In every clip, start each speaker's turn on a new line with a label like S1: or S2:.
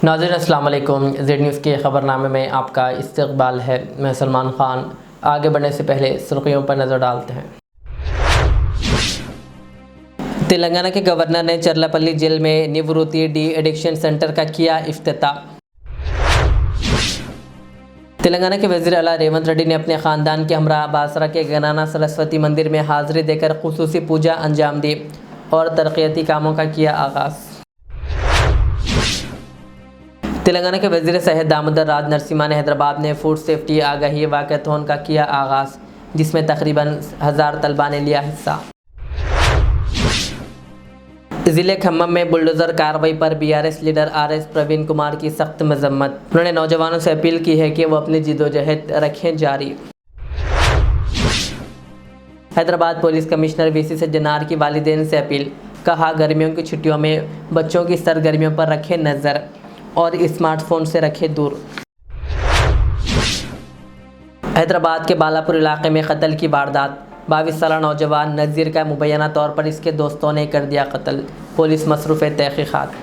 S1: नाज़रीन अस्सलाम वालेकुम। ज़ेड न्यूज़ के ख़बरनामे में आपका इस्तकबाल है। मैं सलमान ख़ान। आगे बढ़ने से पहले सुर्खियों पर नज़र डालते हैं। तेलंगाना के गवर्नर ने चरलापल्ली जेल में निवृत्ति डी एडिक्शन सेंटर का किया इफ्तिताह। तेलंगाना के वज़ीर आला रेवंत रेड्डी ने अपने ख़ानदान के हमरा बासरा के गनाना सरस्वती मंदिर में हाज़िरी देकर खुसूसी पूजा अंजाम दी और तरक्याती कामों का किया आगाज़। तेलंगाना के वज़ीर सेहत दामोदर राज नरसिम्हा ने हैदराबाद में फूड सेफ्टी आगाही वाकथॉन का किया आगाज़, जिसमें तकरीबन 1000 तलबा ने लिया हिस्सा। ज़िले खम्मम में बुलडोज़र कार्रवाई पर BRS leader R S Praveen Kumar की सख्त मजम्मत। उन्होंने नौजवानों से अपील की है कि वो अपनी जिद्दोजहद रखें जारी। Hyderabad police commissioner VC Sajjanar की वालिदैन से अपील, कहा गर्मियों की छुट्टियों में बच्चों की सरगर्मियों पर रखें नज़र और स्मार्टफोन से रखें दूर। हैदराबाद के बालापुर इलाके में कत्ल की वारदात। 22 साला नौजवान नज़ीर का मुबैना तौर पर इसके दोस्तों ने कर दिया कत्ल। पुलिस मसरूफ़ तहक़ीक़ात।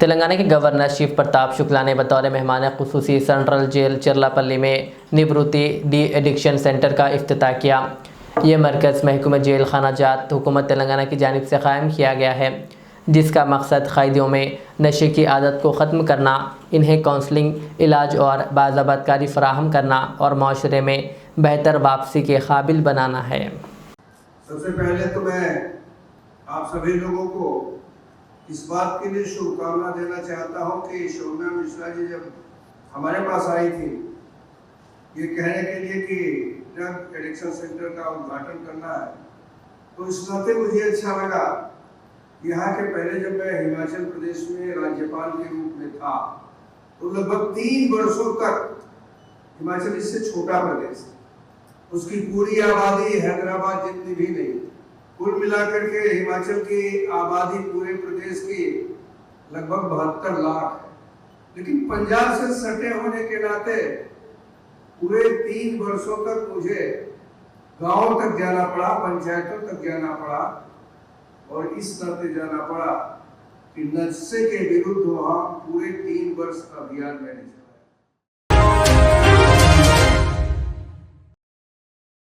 S1: तेलंगाना के गवर्नर शिव प्रताप शुक्ला ने बतौर मेहमान ख़ुसूसी सेंट्रल जेल चरलापल्ली में निवृत्ति डी एडिक्शन सेंटर का इफ्तिताह किया। ये मरकज़ महकमा जेल खाना जात हुकूमत तेलंगाना की जानिब से क़ायम किया गया है, जिसका मकसद क़ैदियों में नशे की आदत को ख़त्म करना, इन्हें काउंसलिंग, इलाज और बाज़ाबतकारी फ़राहम करना और माशरे में बेहतर वापसी के काबिल बनाना है।
S2: सबसे पहले तो मैं आप सभी लोगों को इस बात के लिए शुभकामना देना चाहता हूँ कि शोभना मिश्रा जी जब हमारे पास आई थी ये कहने के लिए कि ड्रग एडिक्शन सेंटर का उद्घाटन करना है, तो इस नाते मुझे अच्छा लगा। यहाँ के पहले जब मैं हिमाचल प्रदेश में राज्यपाल के रूप में था तो लगभग 3 वर्षों तक हिमाचल इससे छोटा प्रदेश है, उसकी पूरी आबादी हैदराबाद जितनी भी नहीं, कुल मिलाकर के हिमाचल की आबादी पूरे प्रदेश की लगभग 72 लाख है। लेकिन पंजाब से सटे होने के नाते पूरे 3 वर्षों तक मुझे गांव तक जाना पड़ा, पंचायतों तक जाना पड़ा और इस नाते जाना पड़ा कि नशे के विरुद्ध वहां पूरे 3 वर्ष अभियान मैंने चलाया।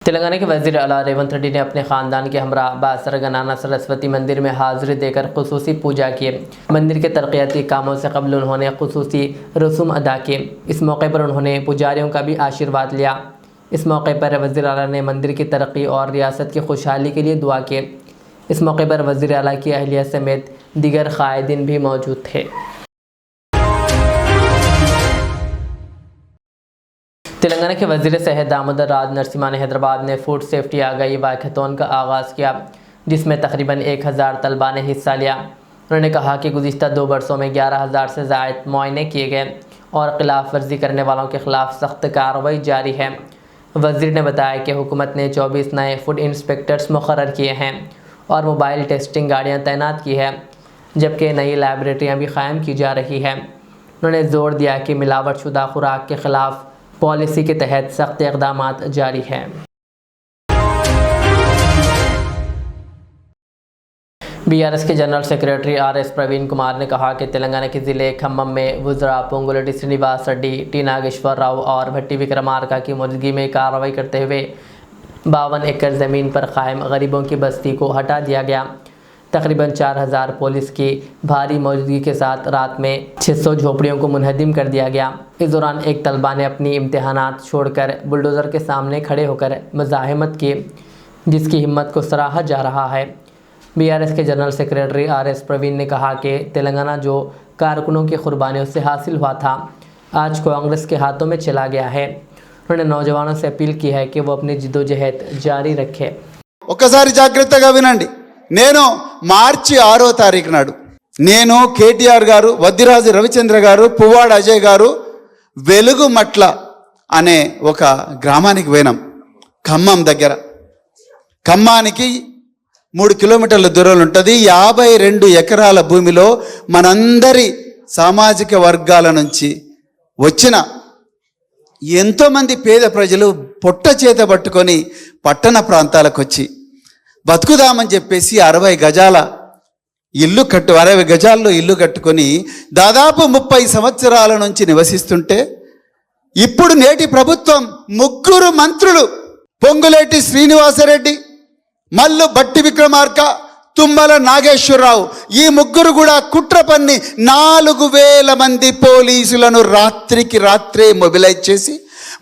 S1: तेलंगाना के वज़ीर आला रेवंत रेड्डी ने अपने ख़ानदान के हमरा बासरा गनाना सरस्वती मंदिर में हाज़िरी देकर खुसूसी पूजा किए। मंदिर के तरक्याती कामों से कबल उन्होंने खुसूसी रसूम अदा किए। इस मौके पर उन्होंने पुजारियों का भी आशीर्वाद लिया। इस मौके पर वज़ीर आला ने मंदिर की तरक्की और रियासत की खुशहाली के लिए दुआ की। इस मौके पर वज़ीर आला की अहलिया समेत दीगर क़ायदीन भी मौजूद थे। तेलंगाना के वज़ीर सेहत दामोदर राज नरसिम्हा ने हैदराबाद में फूड सेफ्टी आगाही वाकथॉन का आगाज़ किया, जिसमें तकरीबन 1000 तलबा ने हिस्सा लिया। उन्होंने कहा कि गुज़िश्ता 2 वर्षों में 11000 से ज़ायद मुआयने किए गए और ख़िलाफ़ वर्जी करने वालों के ख़िलाफ़ सख्त कार्रवाई जारी है। वज़ीर ने बताया कि हुकूमत ने 24 नए फूड इंस्पेक्टर्स मुक़र्रर किए हैं और मोबाइल टेस्टिंग गाड़ियाँ तैनात की है, जबकि नई लैबरेटरियाँ भी क़ायम की जा रही हैं। उन्होंने ज़ोर दिया कि मिलावटशुदा खुराक के ख़िलाफ़ पॉलिसी के तहत सख्त इक़दामात जारी हैं। बीआरएस के general secretary R S Praveen Kumar ने कहा कि तेलंगाना के ज़िले खम्मम में वुज़रा पोंगुलेटी श्रीनिवास रेड्डी, टी नागेश्वर राव और भट्टी विक्रमार्का की मौजूदगी में कार्रवाई करते हुए 52 एकड़ ज़मीन पर कायम गरीबों की बस्ती को हटा दिया गया। तकरीबन 4000 पुलिस की भारी मौजूदगी के साथ रात में 600 झोपड़ियों को मुनहदिम कर दिया गया। इस दौरान एक तलबा ने अपनी इम्तिहानात छोड़कर बुलडोज़र के सामने खड़े होकर मज़ाहमत की, जिसकी हिम्मत को सराहा जा रहा है। बीआरएस के जनरल सेक्रेटरी आरएस प्रवीण ने कहा कि तेलंगाना जो कारकुनों की कुर्बानियों से हासिल हुआ था, आज कांग्रेस के हाथों में चला गया है। उन्होंने नौजवानों से अपील की है कि वो अपनी जिद्दोजहद जारी रखें।
S3: ఒక్కసారి జాగ్రత్తగా వినండి। నేను మార్చి 6వ తారీఖు నాడు నేను కేటీఆర్ గారు, వద్దిరాజు రవిచంద్ర గారు, పువ్వాడ అజయ్ గారు వెలుగుమట్ల అనే ఒక గ్రామానికి పోయినాం। ఖమ్మం దగ్గర, ఖమ్మానికి 3 కిలోమీటర్ల దూరంలో ఉంటుంది। 52 ఎకరాల భూమిలో మనందరి సామాజిక వర్గాల నుంచి వచ్చిన ఎంతోమంది పేద ప్రజలు పొట్ట చేత పట్టుకొని పట్టణ ప్రాంతాలకు వచ్చి బతుకుదామని చెప్పేసి 60 గజాల ఇల్లు 60 గజాల్లో ఇల్లు కట్టుకొని దాదాపు 30 సంవత్సరాల నుంచి నివసిస్తుంటే ఇప్పుడు నేటి ప్రభుత్వం 3 మంత్రులు పొంగులేటి శ్రీనివాసరెడ్డి, మల్లు భట్టి విక్రమార్క, తుమ్మల నాగేశ్వరరావు ఈ 3 కూడా కుట్ర పన్ని 4000 మంది పోలీసులను రాత్రికి రాత్రే మొబిలైజ్ చేసి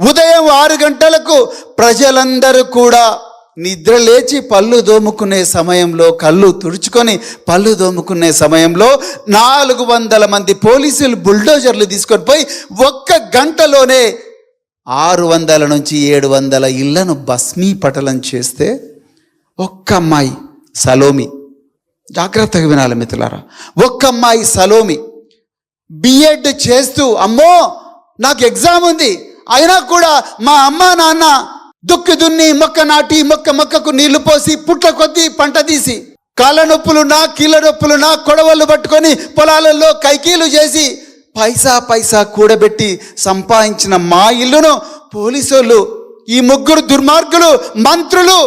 S3: ఉదయం 6 గంటలకు ప్రజలందరూ కూడా నిద్ర లేచి పళ్ళు దోముకునే సమయంలో, కళ్ళు తుడుచుకొని పళ్ళు దోముకునే సమయంలో 400 మంది పోలీసులు బుల్డోజర్లు తీసుకొని పోయి 1 గంటలోనే 600 నుంచి 700 ఇళ్లను భస్మీపటలం చేస్తే ఒక్క అమ్మాయి సలోమి, జాగ్రత్తగా వినాలి మిత్రులారా, ఒక్క అమ్మాయి సలోమి బిఎడ్ చేస్తూ అమ్మో నాకు ఎగ్జామ్ ఉంది అయినా కూడా మా అమ్మ నాన్న దుక్కి దున్ని మొక్క నాటి మొక్కకు నీళ్లు పోసి పుట్ల కొద్దీ పంట తీసి కాళ్ళ నొప్పులున్నా కీళ్ళ నొప్పులున్నా కొడవళ్ళు పట్టుకొని పొలాలలో కైకీలు చేసి పైసా కూడబెట్టి సంపాదించిన మా ఇల్లును పోలీసులు ఈ 3 దుర్మార్గులు, మంత్రులు,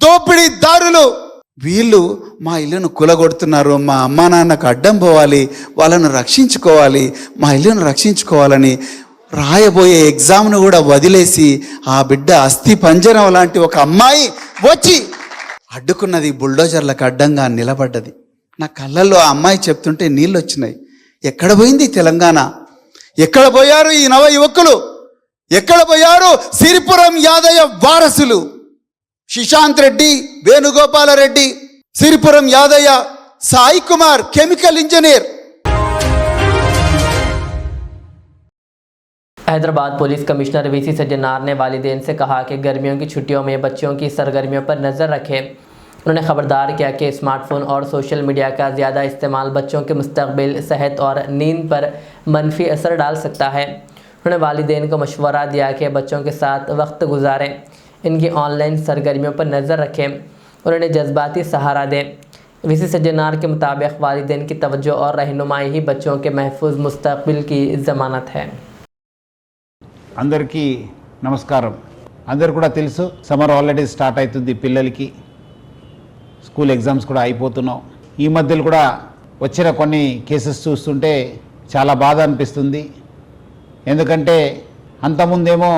S3: దోపిడీదారులు వీళ్ళు మా ఇల్లును కూలగొడుతున్నారు. మా అమ్మా నాన్నకు అడ్డం పోవాలి, వాళ్ళను రక్షించుకోవాలి, మా ఇల్లును రక్షించుకోవాలని రాయబోయే ఎగ్జామ్ను కూడా వదిలేసి ఆ బిడ్డ అస్థి పంజరం లాంటి ఒక అమ్మాయి వచ్చి అడ్డుకున్నది, బుల్డోజర్లకు అడ్డంగా నిలబడ్డది. నా కళ్ళల్లో ఆ అమ్మాయి చెప్తుంటే నీళ్ళు వచ్చినాయి. ఎక్కడ పోయింది తెలంగాణ? ఎక్కడ పోయారు ఈ నవ యువకులు? ఎక్కడ పోయారు సిరిపురం యాదయ్య వారసులు? Shishanth Reddy, Venugopal Reddy, Siripuram Yadaiah, Sai Kumar chemical engineer.
S1: Hyderabad police commissioner VC Sajjanar ने वालिदैन से कहा कि गर्मियों की छुट्टियों में बच्चों की सरगर्मियों पर नज़र रखें। उन्होंने खबरदार किया कि स्मार्टफोन और सोशल मीडिया का ज़्यादा इस्तेमाल बच्चों के मुस्तकबिल, सेहत और नींद पर मनफी असर डाल सकता है। उन्होंने वालिदैन को मशवरा दिया कि बच्चों के साथ वक्त गुजारें, इनकी ऑनलाइन सरगर्मियों पर नज़र रखें, उन्होंने जज्बाती सहारा दें। वीसी सज्जनार के मुताबिक वालिदैन की तवज्जो और रहनुमाई ही बच्चों के महफूज मुस्तकबिल की ज़मानत है।
S4: అందరికీ నమస్కారం. అందరు కూడా తెలుసు సమ్మర్ హాలిడేస్ స్టార్ట్ అవుతుంది, పిల్లలకి స్కూల్ ఎగ్జామ్స్ కూడా అయిపోతున్నాం. ఈ మధ్యలో కూడా వచ్చిన కొన్ని కేసెస్ చూస్తుంటే చాలా బాధ అనిపిస్తుంది. ఎందుకంటే అంతకుముందేమో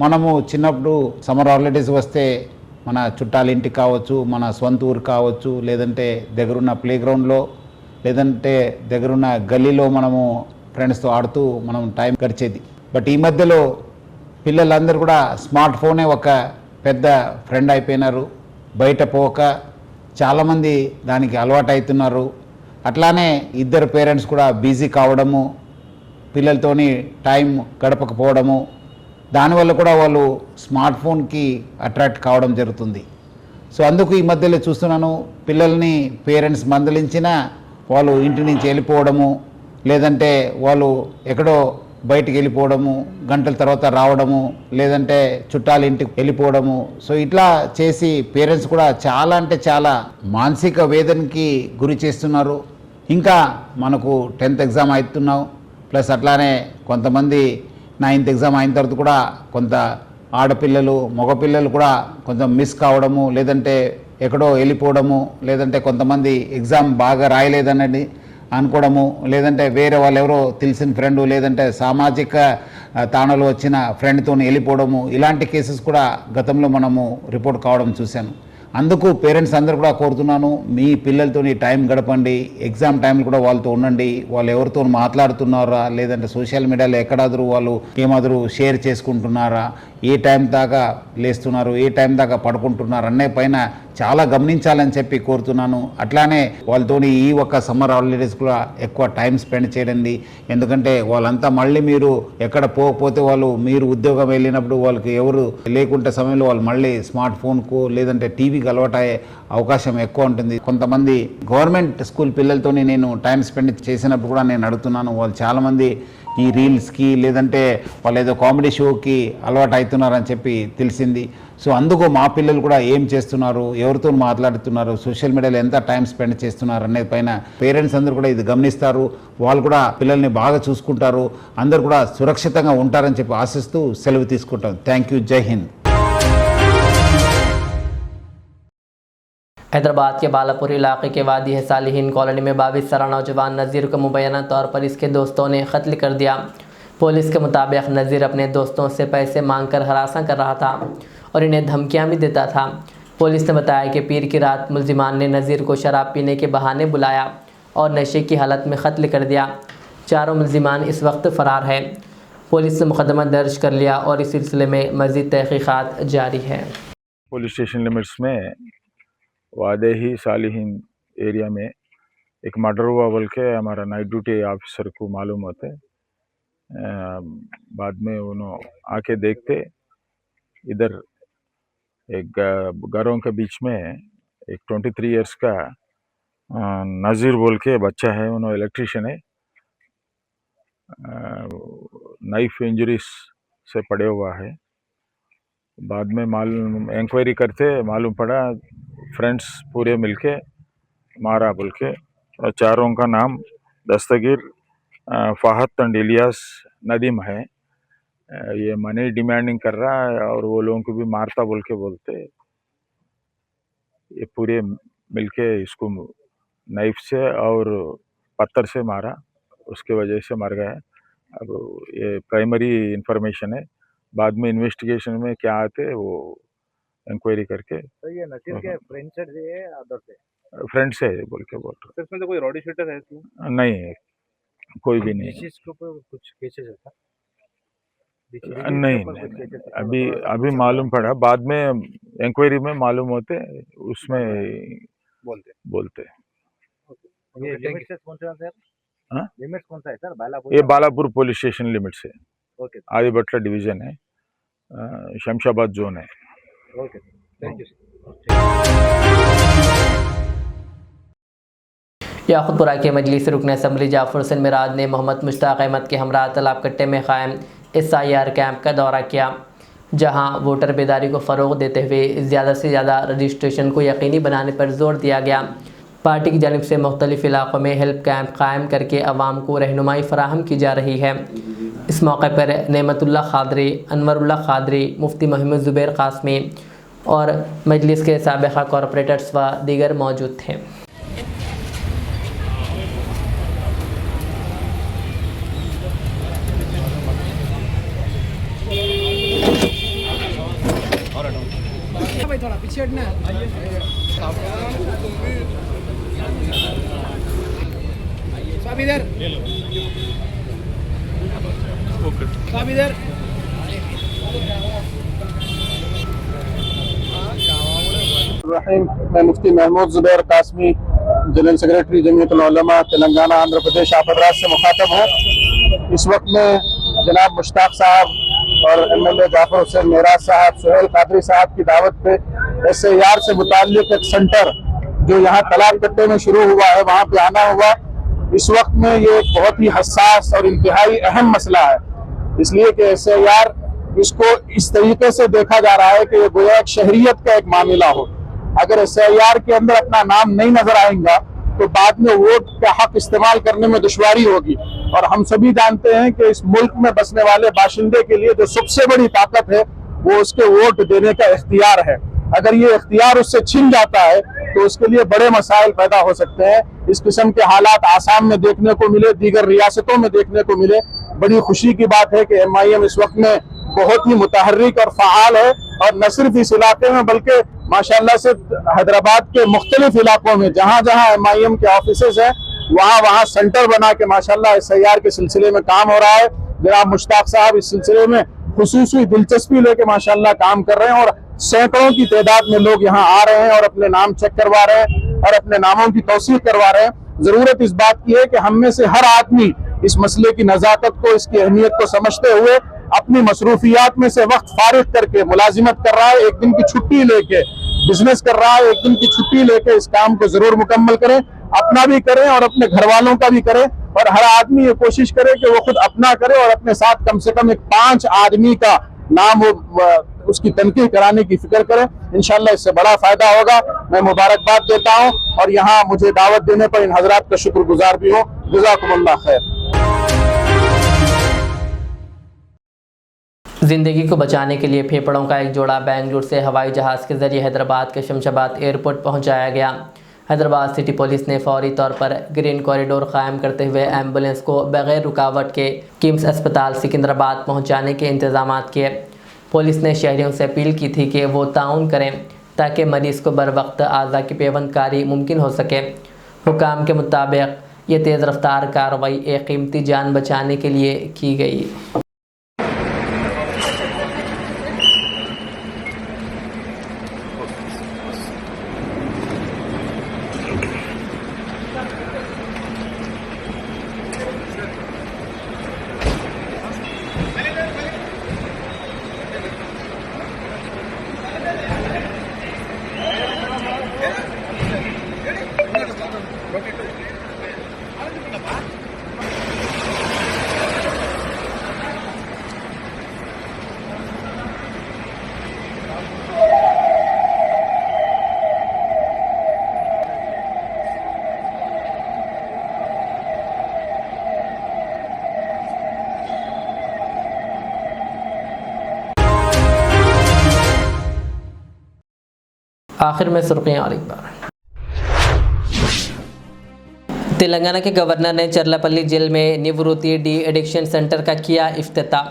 S4: మనము చిన్నప్పుడు సమ్మర్ హాలిడేస్ వస్తే మన చుట్టాల ఇంటికి కావచ్చు, మన సొంత ఊరు కావచ్చు, లేదంటే దగ్గరున్న ప్లే గ్రౌండ్లో, లేదంటే దగ్గరున్న గల్లీలో మనము ఫ్రెండ్స్తో ఆడుతూ మనం టైం గడిచేది. బట్ ఈ మధ్యలో పిల్లలందరూ కూడా స్మార్ట్ ఫోనే ఒక పెద్ద ఫ్రెండ్ అయిపోయినారు. బయట పోక చాలామంది దానికి అలవాటు అవుతున్నారు. అట్లానే ఇద్దరు పేరెంట్స్ కూడా బిజీ కావడము, పిల్లలతోని టైం గడపకపోవడము, దానివల్ల కూడా వాళ్ళు స్మార్ట్ ఫోన్కి అట్రాక్ట్ కావడం జరుగుతుంది. సో అందుకు ఈ మధ్యలో చూస్తున్నాను, పిల్లల్ని పేరెంట్స్ మందలించినా వాళ్ళు ఇంటి నుంచి వెళ్ళిపోవడము, లేదంటే వాళ్ళు ఎక్కడో బయటికి వెళ్ళిపోవడము, గంటల తర్వాత రావడము, లేదంటే చుట్టాల ఇంటికి వెళ్ళిపోవడము. సో ఇట్లా చేసి పేరెంట్స్ కూడా చాలా అంటే చాలా మానసిక వేదనకి గురి చేస్తున్నారు. ఇంకా మనకు 10th ఎగ్జామ్ అవుతున్నాం, ప్లస్ అట్లానే కొంతమంది 9th ఎగ్జామ్ అయిన తర్వాత కూడా కొంత ఆడపిల్లలు, మగపిల్లలు కూడా కొంచెం మిస్ కావడము, లేదంటే ఎక్కడో వెళ్ళిపోవడము, లేదంటే కొంతమంది ఎగ్జామ్ బాగా రాయలేదన్నది అనుకోవడము, లేదంటే వేరే వాళ్ళు ఎవరో తెలిసిన ఫ్రెండ్, లేదంటే సామాజిక తాణాలు వచ్చిన ఫ్రెండ్తో వెళ్ళిపోవడము, ఇలాంటి కేసెస్ కూడా గతంలో మనము రిపోర్ట్ కావడం చూశాను. అందుకు పేరెంట్స్ అందరూ కూడా కోరుతున్నాను, మీ పిల్లలతో టైం గడపండి, ఎగ్జామ్ టైంలో కూడా వాళ్ళతో ఉండండి. వాళ్ళు ఎవరితో మాట్లాడుతున్నారా, లేదంటే సోషల్ మీడియాలో ఎక్కడాದರೂ వాళ్ళు ఏమాದರೂ షేర్ చేసుకుంటున్నారా, ఏ టైం దాకా లేస్తున్నారు, ఏ టైం దాకా పడుకుంటున్నారు అనే పైన చాలా గమనించాలని చెప్పి కోరుతున్నాను. అట్లానే వాళ్ళతోని ఈ ఒక్క సమ్మర్ హాలిడేస్ కూడా ఎక్కువ టైం స్పెండ్ చేయండి. ఎందుకంటే వాళ్ళంతా మళ్ళీ మీరు ఎక్కడ పోకపోతే వాళ్ళు, మీరు ఉద్యోగం వెళ్ళినప్పుడు వాళ్ళకి ఎవరు లేకుంటే సమయంలో వాళ్ళు మళ్ళీ స్మార్ట్ ఫోన్కు లేదంటే టీవీకి అలవాటయ్యే అవకాశం ఎక్కువ ఉంటుంది. కొంతమంది గవర్నమెంట్ స్కూల్ పిల్లలతోని నేను టైం స్పెండ్ చేసినప్పుడు కూడా నేను అడుగుతున్నాను, వాళ్ళు చాలామంది ఈ రీల్స్కి లేదంటే వాళ్ళు ఏదో కామెడీ షోకి అలవాటు అవుతున్నారని చెప్పి తెలిసింది. సో అందుకు మా పిల్లలు కూడా ఏం చేస్తున్నారు, ఎవరితో మాట్లాడుతున్నారు, సోషల్ మీడియాలో ఎంత టైం స్పెండ్ చేస్తున్నారు అనే పైన పేరెంట్స్ అందరూ కూడా ఇది గమనిస్తారు. వాళ్ళు కూడా పిల్లల్ని బాగా చూసుకుంటారు, అందరూ కూడా సురక్షితంగా ఉంటారని చెప్పి ఆశిస్తూ సెలవు తీసుకుంటాం. Thank you. జై హింద్.
S1: हैदराबाद के बालापुर इलाके के वादी सालिहीन कॉलोनी में 22 साला नौजवान नज़ीर को मुबैना तौर पर इसके दोस्तों ने कत्ल कर दिया। पुलिस के मुताबिक नज़ीर अपने दोस्तों से पैसे मांगकर हरासा कर रहा था और इन्हें धमकियां भी देता था। पुलिस ने बताया कि पीर की रात मुलजिमान ने नज़ीर को शराब पीने के बहाने बुलाया और नशे की हालत में कत्ल कर दिया। चारों मुलजिमान इस वक्त फ़रार है। पुलिस ने मुकदमा दर्ज कर लिया और इस सिलसिले में मज़ीद तहक़ीक़ात जारी है।
S5: पुलिस स्टेशन लिमिट्स में वादे ही सालिहीन एरिया में एक मर्डर हुआ बोल के हमारा नाइट ड्यूटी ऑफिसर को मालूम होते। बाद में उन्होंने आके देखते, इधर एक घरों के बीच में एक 23 इयर्स का नज़ीर बोल के बच्चा है, उन्होंने इलेक्ट्रिशियन है, नाइफ इंजरीज से पड़े हुआ है। बाद में मालूम इंक्वायरी करते मालूम पड़ा फ्रेंड्स पूरे मिलके मारा बोल के। और चारों का नाम दस्तगीर, फ़ाहद एंड इलियास, नदीम है। ये मनी डिमांडिंग कर रहा है और वो लोगों को भी मारता बोल के बोलते। ये पूरे मिलके इसको नाइफ से और पत्थर से मारा, उसके वजह से मर गया। अब ये प्राइमरी इंफॉर्मेशन है, बाद में इन्वेस्टिगेशन में क्या आते वो इंक्वायरी करके।
S6: तो ये नसीर के फ्रेंड से है अदर से?
S5: फ्रेंड से बोल के बोल रहे।
S6: इसमें तो कोई रॉडी शूटर है इसमें?
S5: नहीं, कोई भी नहीं।
S6: इस के ऊपर कुछ केसेस है?
S5: नहीं, अभी मालूम पड़ा, बाद में इंक्वायरी में मालूम होते, उसमें बोलते।
S6: ये लिमिट से कौन सा है सर? लिमिट कौन सा है सर? बालापुर?
S5: ये बालापुर पुलिस स्टेशन लिमिट से,
S6: ओके,
S5: आदिबट्ला डिवीजन है, शमशाबाद जोन है।
S6: Okay, thank you.
S1: याकूतपुरा के मजलिस रुकन असम्बली जाफर हुसैन मिराज ने मोहम्मद मुश्ताक अहमद के हमरा तालाब कट्टे में कायम SIR कैंप का दौरा किया, जहां वोटर बेदारी को फ़रोग़ देते हुए ज़्यादा से ज़्यादा रजिस्ट्रेशन को यकीनी बनाने पर जोर दिया गया। पार्टी की जानिब से मुख्तलिफ़ इलाक़ों में हेल्प कैंप कायम करके अवाम को रहनुमाई फ़राहम की जा रही है। इस मौके पर नेमतुल्ला खादरी, अनवरुल्ला खादरी, मुफ्ती मोहम्मद ज़ुबैर क़ासमी और मजलिस के साबिक़ा कॉरपोरेटर्स व दीगर मौजूद थे।
S7: थोड़ा पीछे हटना है। साहब इधर, साहब इधर।
S8: मैं मुफ्ती महमूद ज़ुबैर क़ासमी, जनरल सेक्रेटरी जमीयतुल उलमा तेलंगाना आंध्र प्रदेश आफतराज से मुखातब हूँ। इस वक्त में जनाब मुश्ताक साहब और MLA जाफर हुसैन मेराज साहब, सुहेल कादरी साहब की दावत पे SIR से मुताल्लिक एक सेंटर जो यहाँ तालाब कट्टे में शुरू हुआ है, वहाँ पे आना हुआ। इस वक्त में ये एक बहुत ही हसास और इंतहाई अहम मसला है, इसलिए कि SIR इसको इस तरीके से देखा जा रहा है कि ये गोया एक शहरियत का एक मामला हो। अगर SIR के अंदर अपना नाम नहीं नजर आएगा तो बाद में वोट का हक इस्तेमाल करने में दुश्वारी होगी। और हम सभी जानते हैं कि इस मुल्क में बसने वाले बाशिंदे के लिए जो सबसे बड़ी ताकत है वो उसके वोट देने का इख्तियार है। अगर ये इख्तियार उससे छिन जाता है तो उसके लिए बड़े मसाइल पैदा हो सकते हैं। इस किस्म के हालात आसाम में देखने को मिले, दीगर रियासतों में देखने को मिले। बड़ी खुशी की बात है कि MIM इस वक्त में बहुत ही मुतहर्रिक और फ़आल है, और न सिर्फ इस इलाके में बल्कि माशाल्लाह से हैदराबाद के मुख्तलिफ इलाकों में जहाँ जहाँ MIM के ऑफिसेज हैं वहाँ सेंटर बना के माशाल्लाह SIR के सिलसिले में काम हो रहा है। जनाब मुश्ताक साहब इस सिलसिले में खुसूसी दिलचस्पी लेके माशाल्लाह काम कर रहे हैं और सैकड़ों की तादाद में लोग यहाँ आ रहे हैं और अपने नाम चेक करवा रहे हैं और अपने नामों की तौसीक करवा रहे हैं। जरूरत इस बात की है कि हम में से हर आदमी इस मसले की नजाकत को, इसकी अहमियत को समझते हुए अपनी मसरूफियात में से वक्त फारिग करके मुलाजिमत कर रहा है, एक दिन की छुट्टी लेके बिजनेस कर रहा है, एक दिन की छुट्टी लेके इस काम को जरूर मुकम्मल करें, अपना भी करें और अपने घर वालों का भी करें। और हर आदमी ये कोशिश करे कि वो खुद अपना करे और अपने साथ कम से कम एक 5 आदमी का नाम उसकी तनकीह कराने की फिक्र करें। इंशाल्लाह इससे बड़ा फायदा होगा। मैं मुबारकबाद देता हूँ और यहाँ मुझे दावत देने पर इन हजरात का शुक्रगुजार भी हूँ। जज़ाकुमुल्लाह खैर।
S1: जिंदगी को बचाने के लिए फेफड़ों का एक जोड़ा बेंगलुरु से हवाई जहाज़ के जरिए हैदराबाद के शमशाबाद एयरपोर्ट पहुंचाया गया। हैदराबाद सिटी पुलिस ने फौरी तौर पर ग्रीन कॉरिडोर कायम करते हुए एम्बुलेंस को बगैर रुकावट के किम्स अस्पताल सिकंदराबाद पहुंचाने के इंतजाम किए। पुलिस ने शहरियों से अपील की थी कि वो ताउन करें ताकि मरीज़ को बर वक्त आज़ा की पेवंदकारी मुमकिन हो सके। हुकाम के मुताबिक ये तेज़ रफ्तार कार्रवाई एक कीमती जान बचाने के लिए की गई। आखिर में सुर्खियां और एक बार। तेलंगाना के गवर्नर ने चरलापल्ली जेल में निवृत्ति डी एडिक्शन सेंटर का किया इफ्तिताह।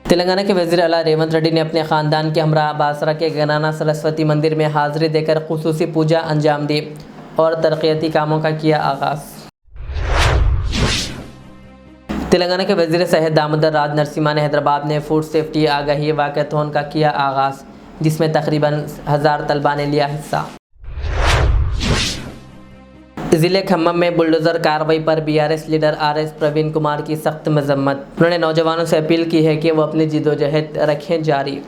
S1: तेलंगाना के वज़ीर आला रेवंत रेड्डी ने अपने ख़ानदान के हमरा बासरा के गनाना सरस्वती मंदिर में हाज़िरी देकर खुसूसी पूजा अंजाम दी और तरक्याती कामों का किया आगाज़। तेलंगाना के वज़ीर सेहत दामोदर राज नरसिम्हा ने हैदराबाद में फूड सेफ्टी आगाही वाकथॉन का किया आगाज़, जिसमें तकरीबन 1000 तलबा ने लिया हिस्सा। ज़िले खम्मम में बुलडोज़र कार्रवाई पर BRS leader R S Praveen Kumar की सख्त मजम्मत। उन्होंने नौजवानों से अपील की है कि वो अपनी जिद्दोजहद रखें जारी।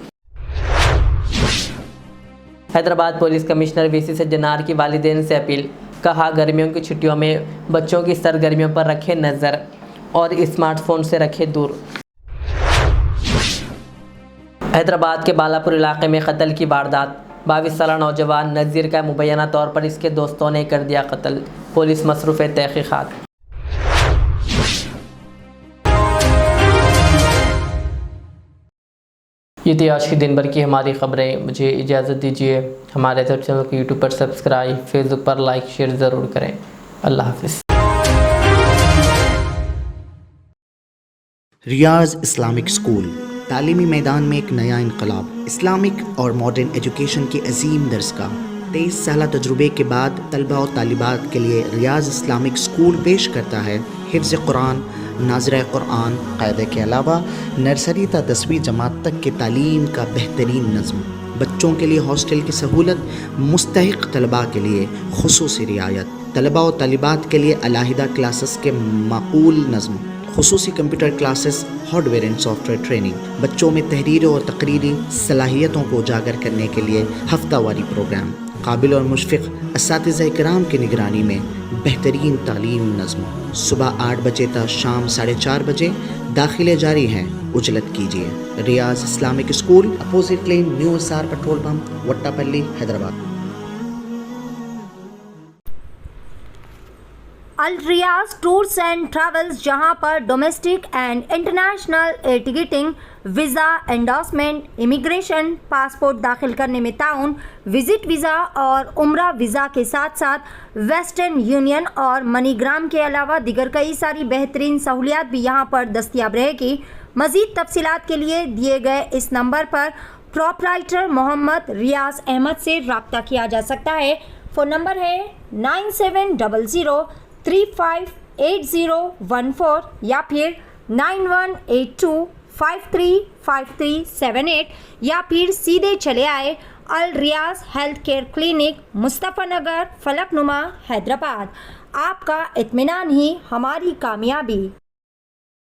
S1: Hyderabad police commissioner VC Sajjanar की वालिदैन से अपील, कहा गर्मियों की छुट्टियों में बच्चों की सरगर्मियों पर रखें नज़र और स्मार्टफोन से रखें दूर। हैदराबाद के बालापुर इलाके में कत्ल की वारदात। 22 साला नौजवान नज़ीर का मुबैना तौर पर इसके दोस्तों ने कर दिया कत्ल। पुलिस मसरूफ़ तहक़ीक़ात। ये थी आज की दिन भर की हमारी ख़बरें। मुझे इजाज़त दीजिए। हमारे चैनल को यूट्यूब पर सब्सक्राइब, फेसबुक पर लाइक शेयर ज़रूर करें। अल्लाह हाफ़िज़।
S9: रियाज इस्लामिक स्कूल तालीमी मैदान में एक नया इनकलाब। इस्लामिक और मॉडर्न एजुकेशन की अजीम दरसगाह। 23 साल तजुर्बे के बाद तलबा और तालिबात के लिए रियाज इस्लामिक स्कूल पेश करता है हिफ्ज़ कुरान, नाज़िरा कुरान क़ायदे के अलावा नर्सरी ता 10वीं जमात तक की तालीम का बेहतरीन नज़्म। बच्चों के लिए हॉस्टल की सहूलत, मुस्तहिक़ तलबा के लिए खुसूसी रियायत, तलबा और तालिबात के लिए अलहदा क्लासेस के माकूल नज़्म, खुसूसी computer classes, hardware and software training. बच्चों में तहरीरी और तकरीरी सलाहियतों को उजागर करने के लिए हफ्तावारी प्रोग्राम। काबिल और मुशफ़िक़ असातिज़ा इकराम की निगरानी में बेहतरीन तालीम नज़्म। सुबह 8 बजे तक शाम 4:30 बजे दाखिले जारी हैं। उजलत कीजिए। Riyaz Islamic school, opposite lane, new SR petrol pump, Vattapalli, Hyderabad.
S10: Al Riyaz tours and travels, जहां पर domestic and international air ticketing, visa, endorsement, immigration, passport दाखिल करने में ताउन, विजिट वीज़ा और उम्रा वीज़ा के साथ साथ वेस्टर्न यूनियन और मनीग्राम के अलावा दिगर कई सारी बेहतरीन सहूलियात भी यहां पर दस्तयाब रहेगी। मज़ीद तफसीलात के लिए दिए गए इस नंबर पर प्रोपराइटर मोहम्मद रियाज अहमद से रब्ता किया जा सकता है। फ़ोन नंबर है 9700358014 या फिर 9182535378 या फिर सीधे चले आए अल रियाज हेल्थ केयर क्लिनिक, मुस्तफ़ा नगर, फलकनुमा, हैदराबाद। आपका इत्मीनान ही हमारी कामयाबी।